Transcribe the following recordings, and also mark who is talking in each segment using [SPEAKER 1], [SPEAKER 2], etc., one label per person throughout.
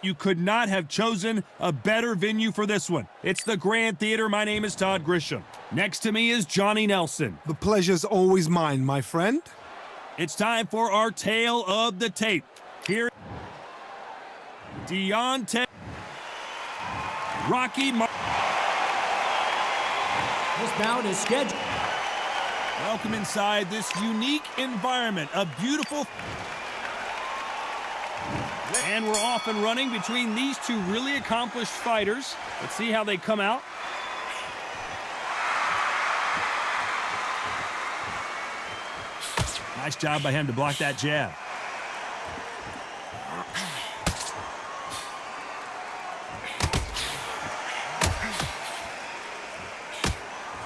[SPEAKER 1] You could not have chosen a better venue for this one. It's the Grand Theater. My name is Todd Grisham. Next to me is Johnny Nelson.
[SPEAKER 2] The pleasure's always mine, my friend.
[SPEAKER 1] It's time for our tale of the tape. Here, Deontay, Rocky Mar.
[SPEAKER 3] This bout is scheduled.
[SPEAKER 1] Welcome inside this unique environment. A beautiful... And we're off and running between these two really accomplished fighters. Let's see how they come out. Nice job by him to block that jab.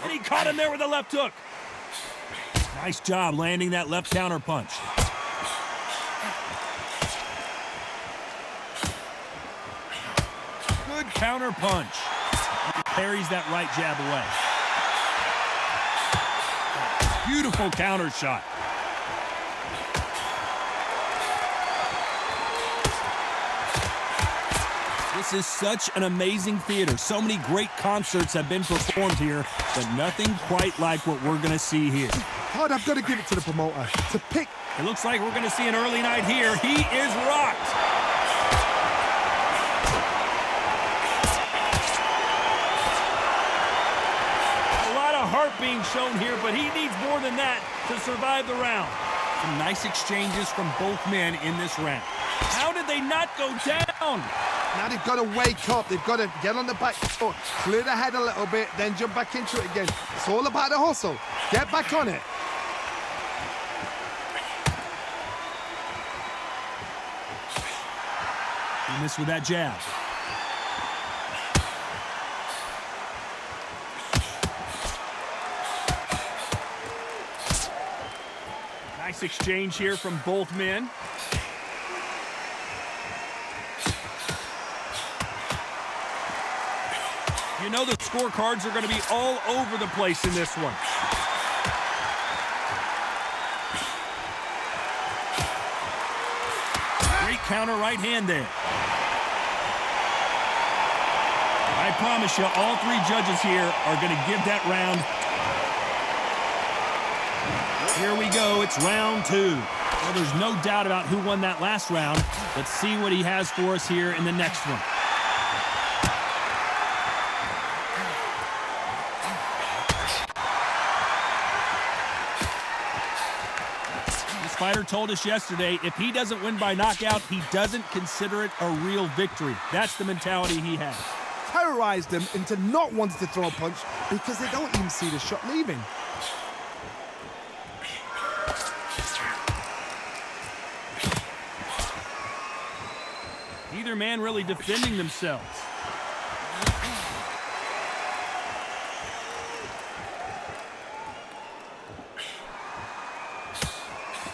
[SPEAKER 1] And he caught him there with a left hook. Nice job landing that left counter punch. Good counter punch. He parries that right jab away. Beautiful counter shot. This is such an amazing theater. So many great concerts have been performed here, but nothing quite like what we're going to see here.
[SPEAKER 2] Todd, I've got to give it to the promoter. To pick.
[SPEAKER 1] It looks like we're going to see an early night here. He is rocked. A lot of heart being shown here, but he needs more than that to survive the round. Some nice exchanges from both men in this round. How did they not go down?
[SPEAKER 2] Now they've got to wake up. They've got to get on the back foot, clear the head a little bit, then jump back into it again. It's all about the hustle. Get back on it.
[SPEAKER 1] He missed with that jab. Nice exchange here from both men. You know the scorecards are going to be all over the place in this one. Great counter right hand there. I promise you, all three judges here are going to give that round. Here we go. It's round two. Well, there's no doubt about who won that last round. Let's see what he has for us here in the next one. This fighter told us yesterday, if he doesn't win by knockout, he doesn't consider it a real victory. That's the mentality he has.
[SPEAKER 2] Terrorized them into not wanting to throw a punch because they don't even see the shot leaving.
[SPEAKER 1] Neither man really defending themselves.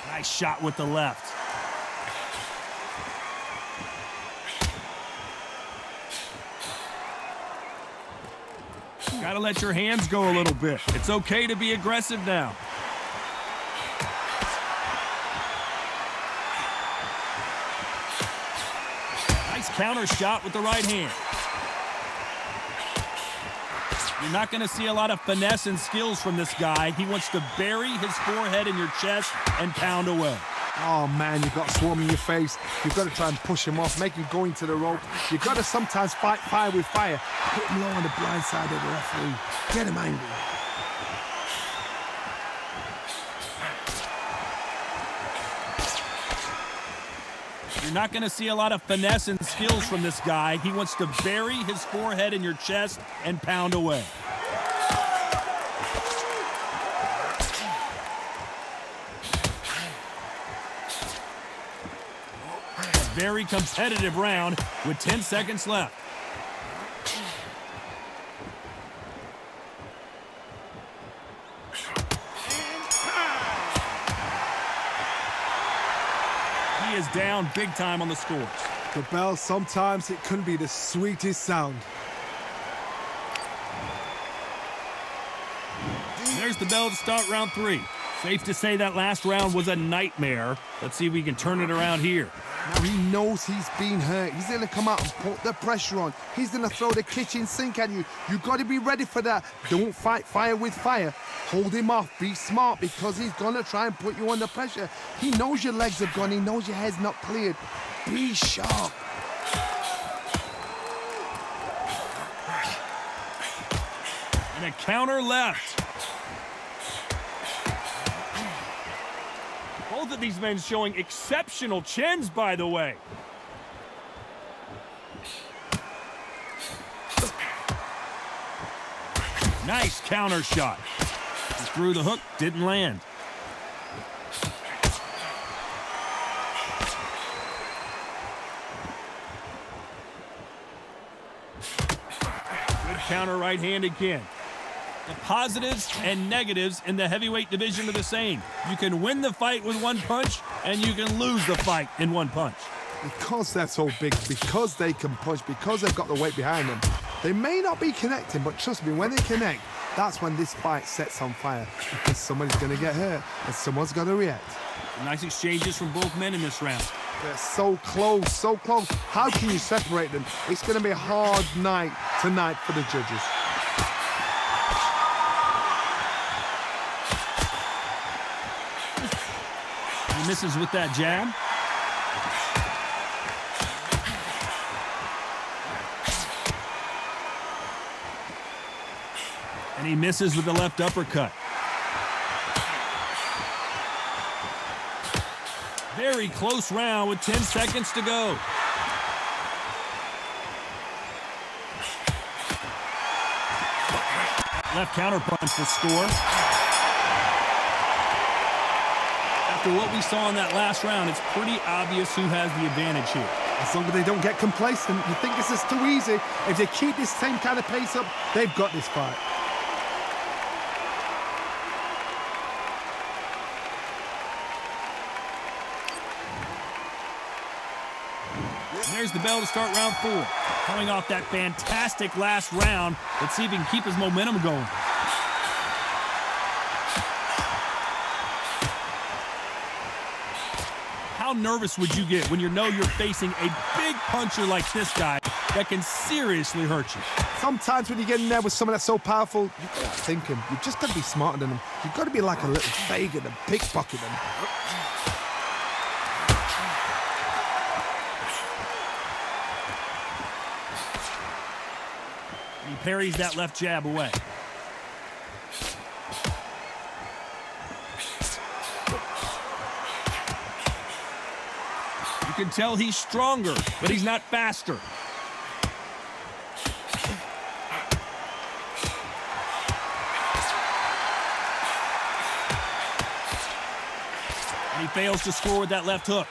[SPEAKER 1] Nice shot with the left. Got to let your hands go a little bit. It's okay to be aggressive now. Nice counter shot with the right hand. You're not going to see a lot of finesse and skills from this guy. He wants to bury his forehead in your chest and pound away.
[SPEAKER 2] Oh, man, you've got swarm in your face. You've got to try and push him off, make him go into the rope. You've got to sometimes fight fire with fire. Hit him low on the blind side of the referee. Get him angry.
[SPEAKER 1] You're not going to see a lot of finesse and skills from this guy. He wants to bury his forehead in your chest and pound away. A very competitive round with 10 seconds left. He is down big time on the scores.
[SPEAKER 2] The bell, sometimes it can be the sweetest sound.
[SPEAKER 1] There's the bell to start round three. Safe to say that last round was a nightmare. Let's see if we can turn it around here.
[SPEAKER 2] Now he knows he's been hurt. He's going to come out and put the pressure on. He's going to throw the kitchen sink at you. You've got to be ready for that. Don't fight fire with fire. Hold him off. Be smart because he's going to try and put you under pressure. He knows your legs are gone. He knows your head's not cleared. Be sharp.
[SPEAKER 1] And a counter left. Both of these men showing exceptional chins, by the way. Nice counter shot. He threw the hook, didn't land. Good counter right hand again. The positives and negatives in the heavyweight division are the same. You can win the fight with one punch, and you can lose the fight in one punch.
[SPEAKER 2] Because they're so big, because they can punch, because they've got the weight behind them, they may not be connecting, but trust me, when they connect, that's when this fight sets on fire. Because somebody's going to get hurt, and someone's got to react.
[SPEAKER 1] Nice exchanges from both men in this round.
[SPEAKER 2] They're so close, so close. How can you separate them? It's going to be a hard night tonight for the judges.
[SPEAKER 1] He misses with that jab. And he misses with the left uppercut. Very close round with 10 seconds to go. Left counter punch for score. After what we saw in that last round, it's pretty obvious who has the advantage here.
[SPEAKER 2] As long as they don't get complacent, you think this is too easy. If they keep this same kind of pace up, they've got this fight.
[SPEAKER 1] There's the bell to start round 4. Coming off that fantastic last round, let's see if he can keep his momentum going. How nervous would you get when you know you're facing a big puncher like this guy that can seriously hurt you?
[SPEAKER 2] Sometimes when you get in there with someone that's so powerful, you've got to think him. You've just got to be smarter than him. You've got to be like a little Fagin and pickpocket him.
[SPEAKER 1] He parries that left jab away. You can tell he's stronger, but he's not faster. And he fails to score with that left hook.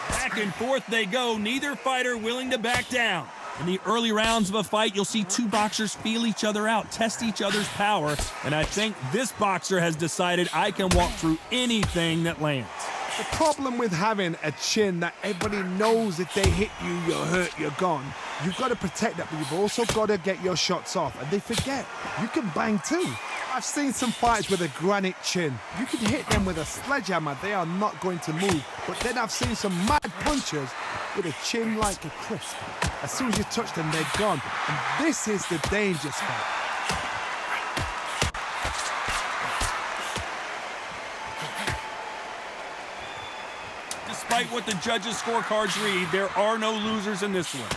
[SPEAKER 1] Back and forth they go, neither fighter willing to back down. In the early rounds of a fight, you'll see two boxers feel each other out, test each other's power, and I think this boxer has decided I can walk through anything that lands.
[SPEAKER 2] The problem with having a chin that everybody knows if they hit you, you're hurt, you're gone. You've got to protect that, but you've also got to get your shots off, and they forget. You can bang too. I've seen some fighters with a granite chin. You can hit them with a sledgehammer, they are not going to move. But then I've seen some mad punchers with a chin like a crisp. As soon as you touch them, they're gone. And this is the danger spot.
[SPEAKER 1] Despite what the judges' scorecards read, there are no losers in this one.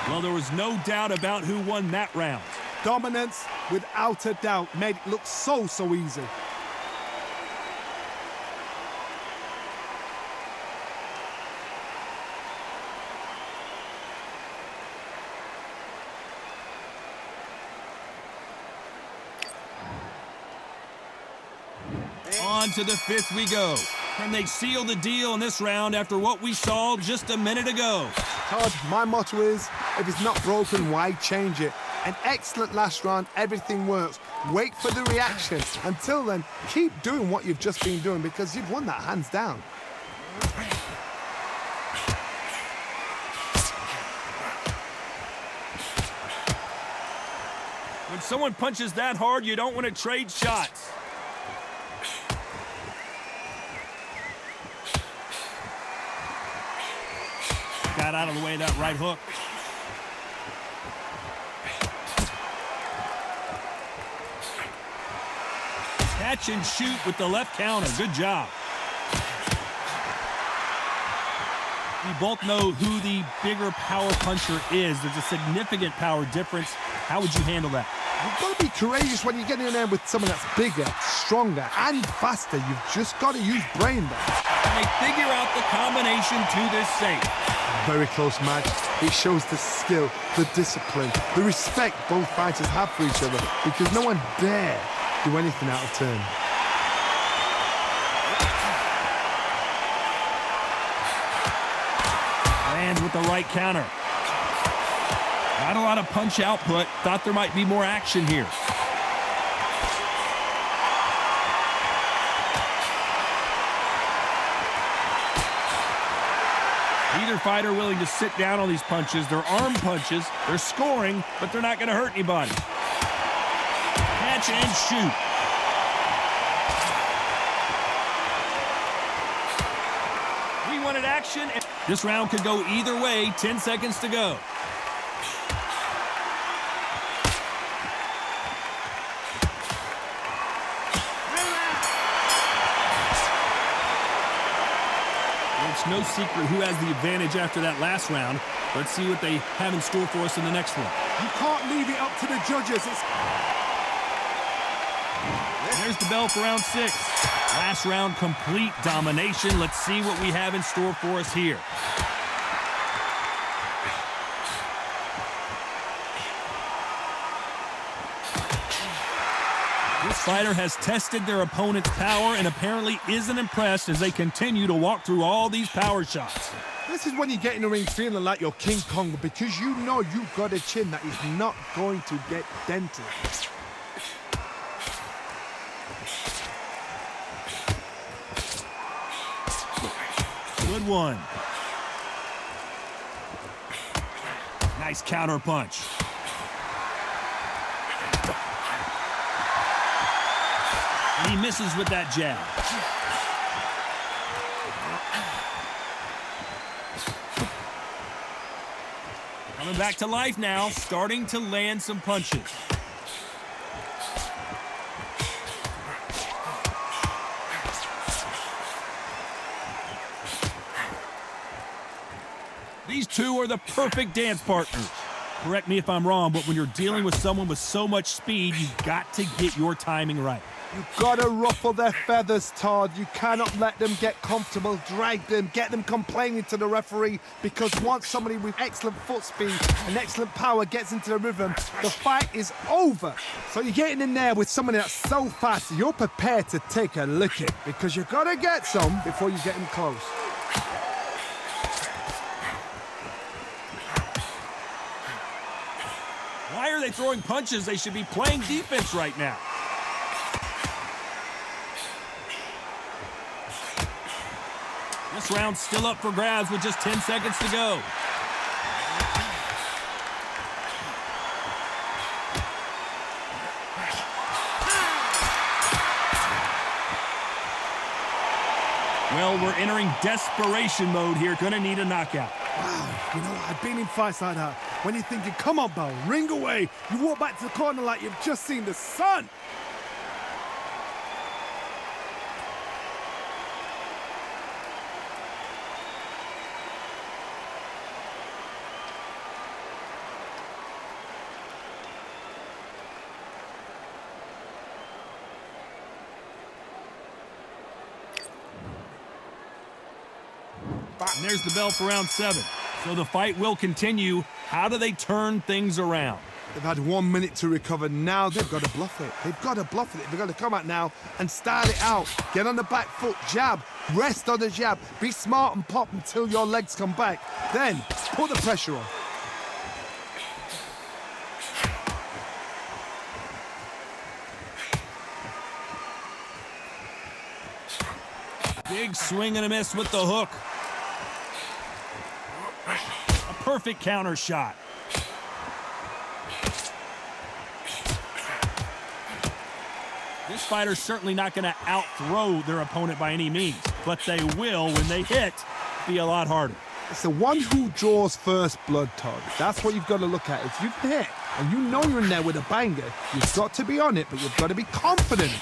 [SPEAKER 1] Well, there was no doubt about who won that round.
[SPEAKER 2] Dominance, without a doubt, made it look so easy.
[SPEAKER 1] On to the fifth we go. Can they seal the deal in this round after what we saw just a minute ago?
[SPEAKER 2] Todd, my motto is, if it's not broken, why change it? An excellent last round, everything works. Wait for the reaction. Until then, keep doing what you've just been doing because you've won that hands down.
[SPEAKER 1] When someone punches that hard, you don't want to trade shots. Got out of the way of that right hook. Catch and shoot with the left counter. Good job. We both know who the bigger power puncher is. There's a significant power difference. How would you handle that?
[SPEAKER 2] You've got to be courageous when you get in there with someone that's bigger, stronger, and faster. You've just got to use brain there.
[SPEAKER 1] And they figure out the combination to this safe.
[SPEAKER 2] Very close match. It shows the skill, the discipline, the respect both fighters have for each other, because no one dare do anything out of turn.
[SPEAKER 1] Lands with the right counter. Not a lot of punch output. Thought there might be more action here. Neither fighter willing to sit down on these punches. They're arm punches. They're scoring, but they're not going to hurt anybody. Catch and shoot. We wanted action. This round could go either way. 10 seconds to go. It's no secret who has the advantage after that last round. Let's see what they have in store for us in the next one.
[SPEAKER 2] You can't leave it up to the judges.
[SPEAKER 1] There's the bell for round 6. Last round, complete domination. Let's see what we have in store for us here. This fighter has tested their opponent's power and apparently isn't impressed as they continue to walk through all these power shots.
[SPEAKER 2] This is when you get in the ring feeling like you're King Kong, because you know you've got a chin that is not going to get dented.
[SPEAKER 1] Good one. Nice counter punch. And he misses with that jab. Coming back to life now, starting to land some punches. These two are the perfect dance partners. Correct me if I'm wrong, but when you're dealing with someone with so much speed, you've got to get your timing right.
[SPEAKER 2] You've got to ruffle their feathers, Todd. You cannot let them get comfortable, drag them, get them complaining to the referee, because once somebody with excellent foot speed and excellent power gets into the rhythm, the fight is over. So you're getting in there with somebody that's so fast, you're prepared to take a licking, because you've got to get some before you get them close.
[SPEAKER 1] Why are they throwing punches? They should be playing defense right now. This round's still up for grabs with just 10 seconds to go. Well, we're entering desperation mode here. Gonna need a knockout.
[SPEAKER 2] Wow, you know, I've been in fights like that. When you're thinking, come on, Bell, ring away. You walk back to the corner like you've just seen the sun.
[SPEAKER 1] And there's the bell for round 7. So the fight will continue. How do they turn things around?
[SPEAKER 2] They've had 1 minute to recover. Now they've got to bluff it. They've got to bluff it. They've got to come out now and start it out. Get on the back foot, jab, rest on the jab. Be smart and pop until your legs come back. Then put the pressure on.
[SPEAKER 1] Big swing and a miss with the hook. A perfect counter shot. This fighter's certainly not going to out-throw their opponent by any means, but they will, when they hit, be a lot harder.
[SPEAKER 2] It's the one who draws first blood, Todd. That's what you've got to look at. If you hit and you know you're in there with a banger, you've got to be on it, but you've got to be confident.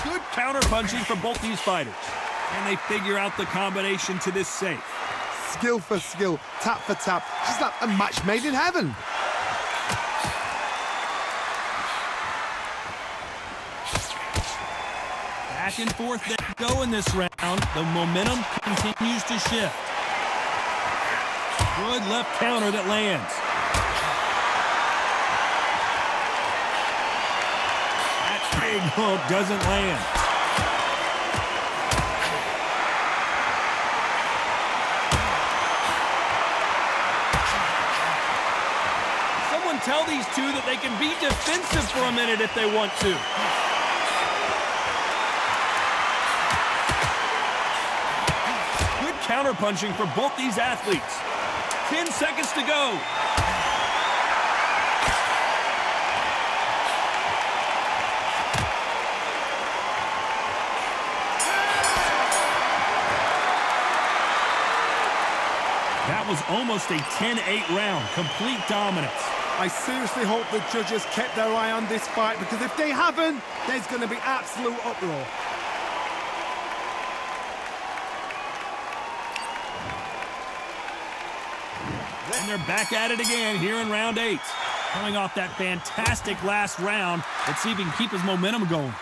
[SPEAKER 1] Good counter-punching from both these fighters. And they figure out the combination to this safe.
[SPEAKER 2] Skill for skill, tap for tap. Just like a match made in heaven.
[SPEAKER 1] Back and forth they go in this round. The momentum continues to shift. Good left counter that lands. That big hook doesn't land. Someone tell these two that they can be defensive for a minute if they want to. Counter-punching for both these athletes. 10 seconds to go. That was almost a 10-8 round. Complete dominance.
[SPEAKER 2] I seriously hope the judges kept their eye on this fight, because if they haven't, there's going to be absolute uproar.
[SPEAKER 1] And they're back at it again here in round 8. Coming off that fantastic last round. Let's see if he can keep his momentum going.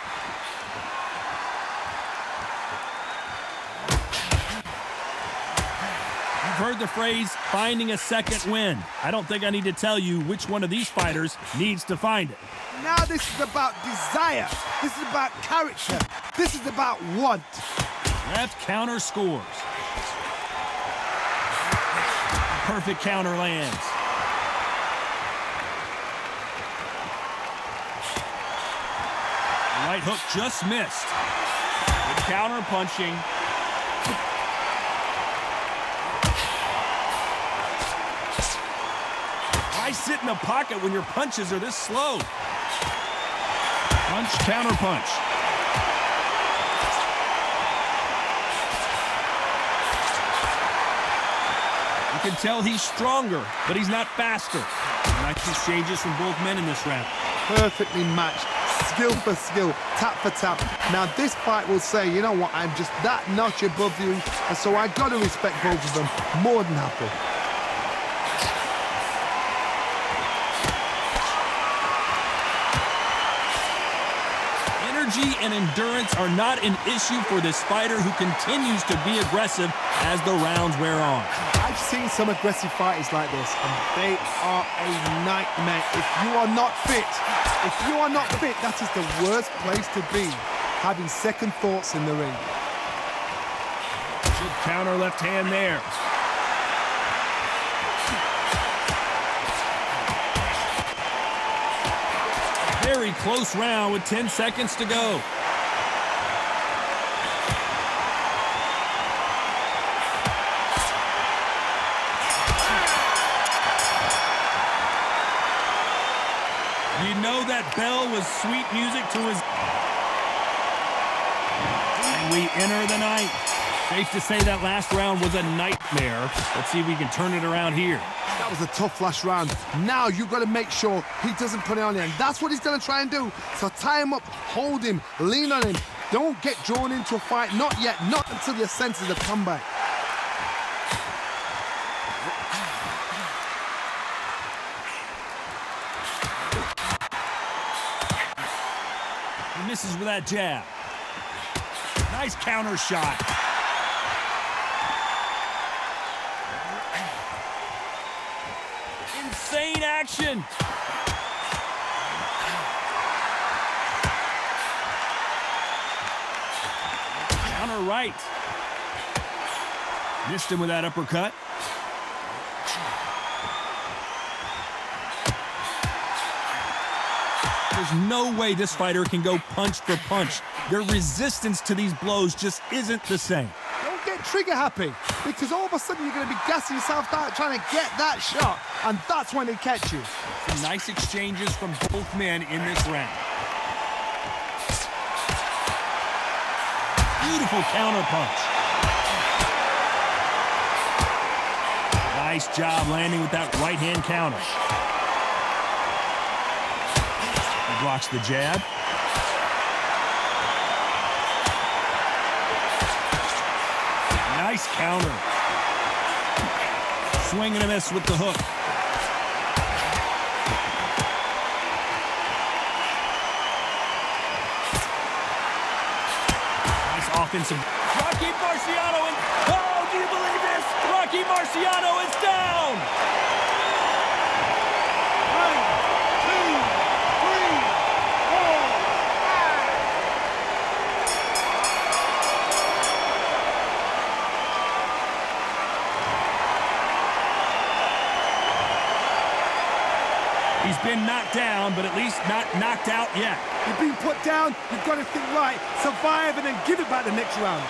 [SPEAKER 1] You've heard the phrase, finding a second win. I don't think I need to tell you which one of these fighters needs to find it.
[SPEAKER 2] Now this is about desire. This is about character. This is about want.
[SPEAKER 1] Left counter scores. Perfect counter lands. Right hook just missed. Good counter punching. Why sit in the pocket when your punches are this slow? Punch, counter punch. You can tell he's stronger, but he's not faster. Nice exchanges from both men in this round.
[SPEAKER 2] Perfectly matched, skill for skill, tap for tap. Now this fight will say, you know what, I'm just that notch above you, and so I got to respect both of them more than happy.
[SPEAKER 1] Energy and endurance are not an issue for this fighter, who continues to be aggressive as the rounds wear on.
[SPEAKER 2] I've seen some aggressive fighters like this, and they are a nightmare. If you are not fit, that is the worst place to be, having second thoughts in the ring.
[SPEAKER 1] Good counter left hand there. Very close round with 10 seconds to go. You know that bell was sweet music to his... And we enter the ninth. Safe to say that last round was a nightmare. Let's see if we can turn it around here.
[SPEAKER 2] That was a tough last round. Now you've got to make sure he doesn't put it on you, and that's what he's going to try and do. So tie him up, hold him, lean on him. Don't get drawn into a fight. Not yet. Not until your senses have come back.
[SPEAKER 1] He misses with that jab. Nice counter shot. Insane action. Counter right. Missed him with that uppercut. There's no way this fighter can go punch for punch. Their resistance to these blows just isn't the same.
[SPEAKER 2] Don't get trigger happy, because all of a sudden you're going to be gassing yourself out trying to get that shot, and that's when they catch you.
[SPEAKER 1] Some nice exchanges from both men in this round. Beautiful counter punch. Nice job landing with that right-hand counter. He blocks the jab. Nice counter. Swing and a miss with the hook. Nice offensive. Rocky Marciano, and oh, do you believe this? Rocky Marciano is down.
[SPEAKER 2] 1, 2, 3, 4.
[SPEAKER 1] He's been knocked down, but at least not knocked out yet.
[SPEAKER 2] You've been put down, you've got to think right, survive, and then give it back the next round.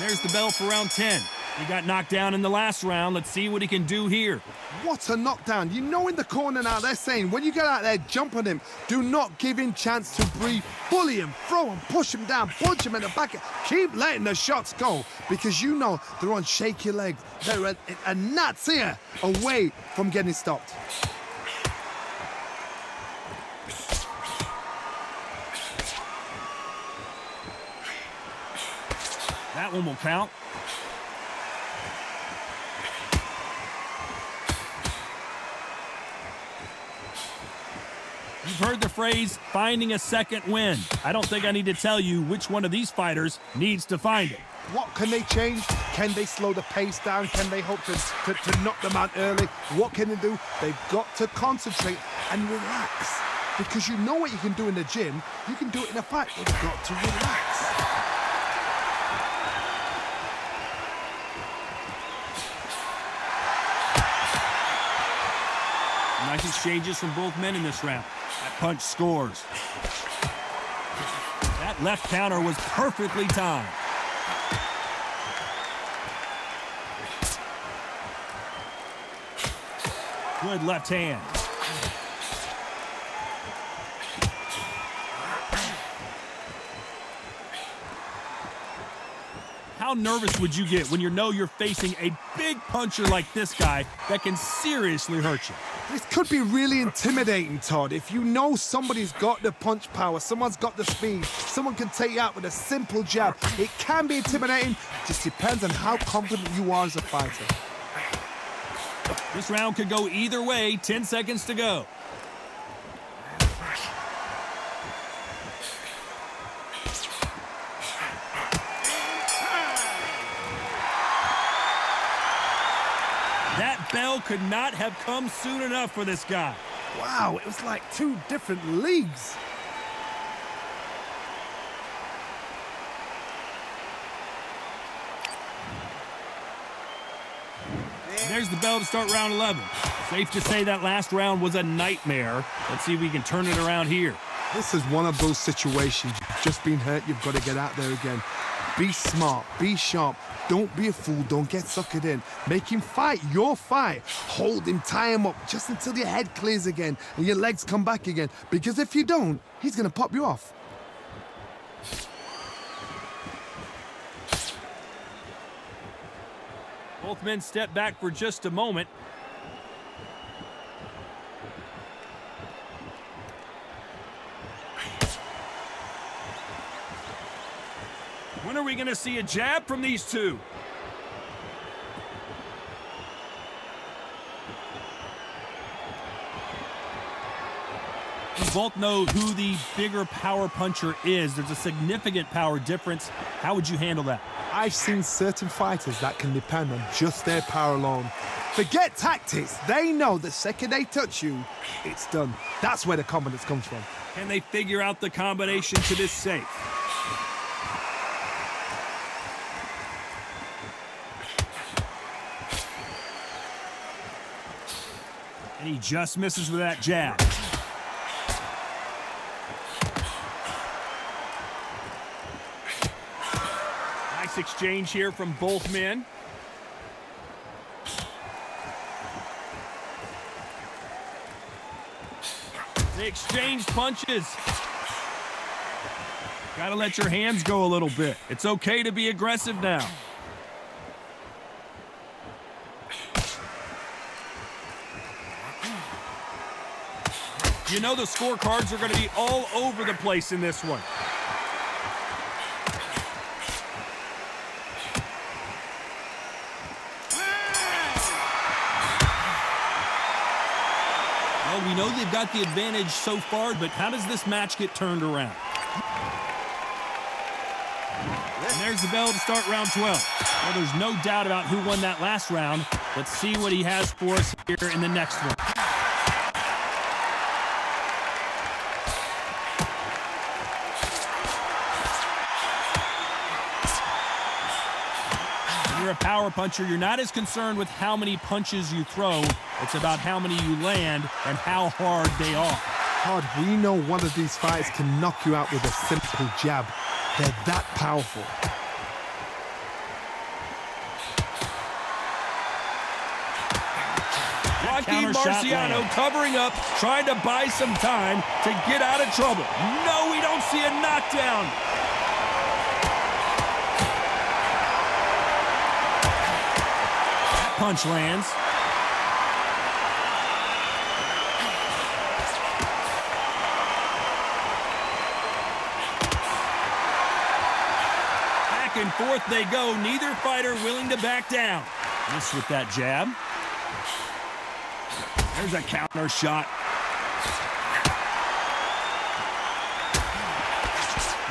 [SPEAKER 1] There's the bell for round 10. He got knocked down in the last round. Let's see what he can do here.
[SPEAKER 2] What a knockdown. You know in the corner now they're saying, when you get out there, jump on him. Do not give him chance to breathe. Bully him, throw him, push him down, punch him in the back. Keep letting the shots go, because you know they're on shaky legs. They're a gnat's ear away from getting stopped.
[SPEAKER 1] That one will count. You've heard the phrase, finding a second win. I don't think I need to tell you which one of these fighters needs to find it.
[SPEAKER 2] What can they change? Can they slow the pace down? Can they hope to knock them out early? What can they do? They've got to concentrate and relax. Because you know what you can do in the gym, you can do it in a fight. You've got to relax.
[SPEAKER 1] Nice exchanges from both men in this round. That punch scores. That left counter was perfectly timed. Good left hand. How nervous would you get when you know you're facing a big puncher like this guy that can seriously hurt you?
[SPEAKER 2] This could be really intimidating, Todd. If you know somebody's got the punch power, someone's got the speed, someone can take you out with a simple jab. It can be intimidating. Just depends on how confident you are as a fighter.
[SPEAKER 1] This round could go either way. 10 seconds to go. That bell could not have come soon enough for this guy.
[SPEAKER 2] Wow, it was like two different leagues.
[SPEAKER 1] There's the bell to start round 11. Safe to say that last round was a nightmare. Let's see if we can turn it around here.
[SPEAKER 2] This is one of those situations. You've just been hurt, you've got to get out there again. Be smart, be sharp. Don't be a fool, don't get suckered in. Make him fight your fight. Hold him, tie him up, just until your head clears again and your legs come back again. Because if you don't, he's going to pop you off.
[SPEAKER 1] Both men step back for just a moment. When are we going to see a jab from these two? We both know who the bigger power puncher is. There's a significant power difference. How would you handle that?
[SPEAKER 2] I've seen certain fighters that can depend on just their power alone. Forget tactics. They know the second they touch you, it's done. That's where the confidence comes from.
[SPEAKER 1] Can they figure out the combination to this safe? And he just misses with that jab. Nice exchange here from both men. They exchanged punches. Gotta let your hands go a little bit. It's okay to be aggressive now. You know the scorecards are going to be all over the place in this one. Well, we know they've got the advantage so far, but how does this match get turned around? And there's the bell to start round 12. Well, there's no doubt about who won that last round. Let's see what he has for us here in the next one. When you're a power puncher, you're not as concerned with how many punches you throw. It's about how many you land and how hard they are.
[SPEAKER 2] Todd, we know one of these fighters can knock you out with a simple jab. They're that powerful.
[SPEAKER 1] Rocky Marciano covering up, trying to buy some time to get out of trouble. No, we don't see a knockdown. That punch lands. Back and forth they go, neither fighter willing to back down. Missed with that jab. There's a counter shot.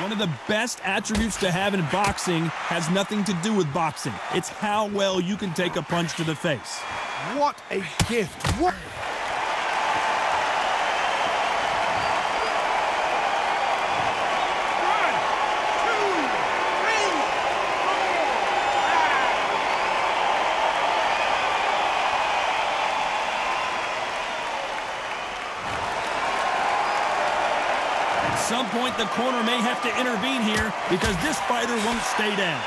[SPEAKER 1] One of the best attributes to have in boxing has nothing to do with boxing. It's how well you can take a punch to the face.
[SPEAKER 2] What a gift. What?
[SPEAKER 1] At some point, the corner may have to intervene here because this fighter won't stay down.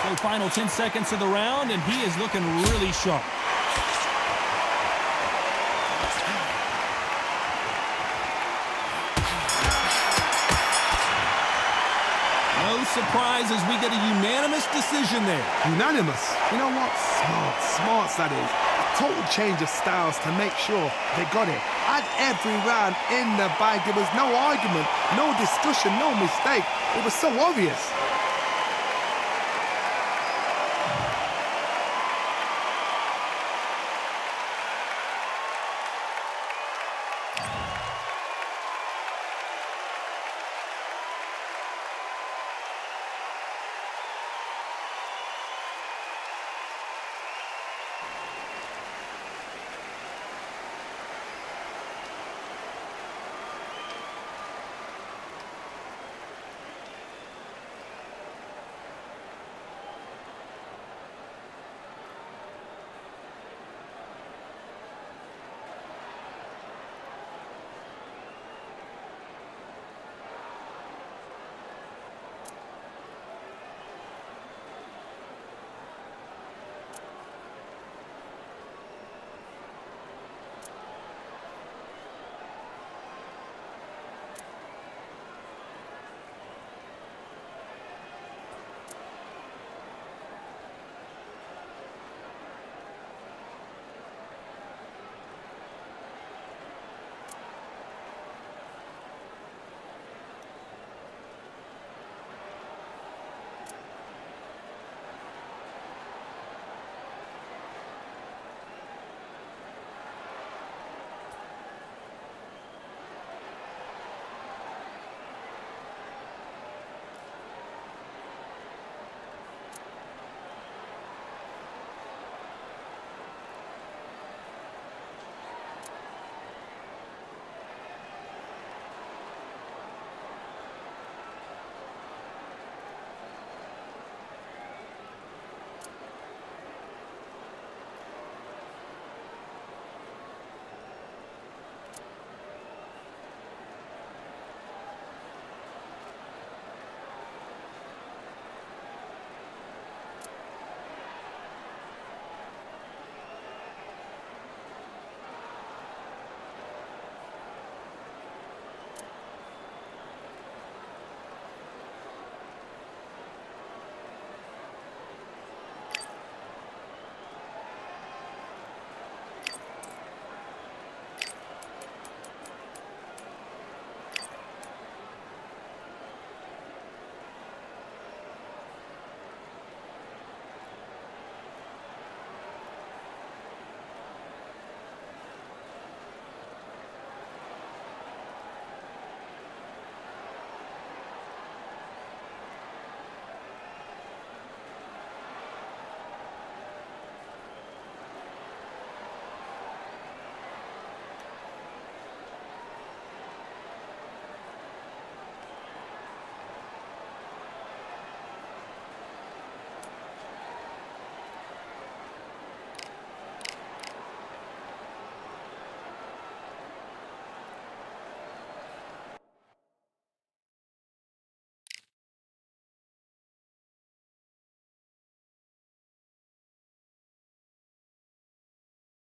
[SPEAKER 1] So final 10 seconds of the round, and he is looking really sharp. No surprise as we get a unanimous decision there.
[SPEAKER 2] Unanimous? You know what? Smarts that is. Total change of styles to make sure they got it. At every round in the bag, there was no argument, no discussion, no mistake. It was so obvious.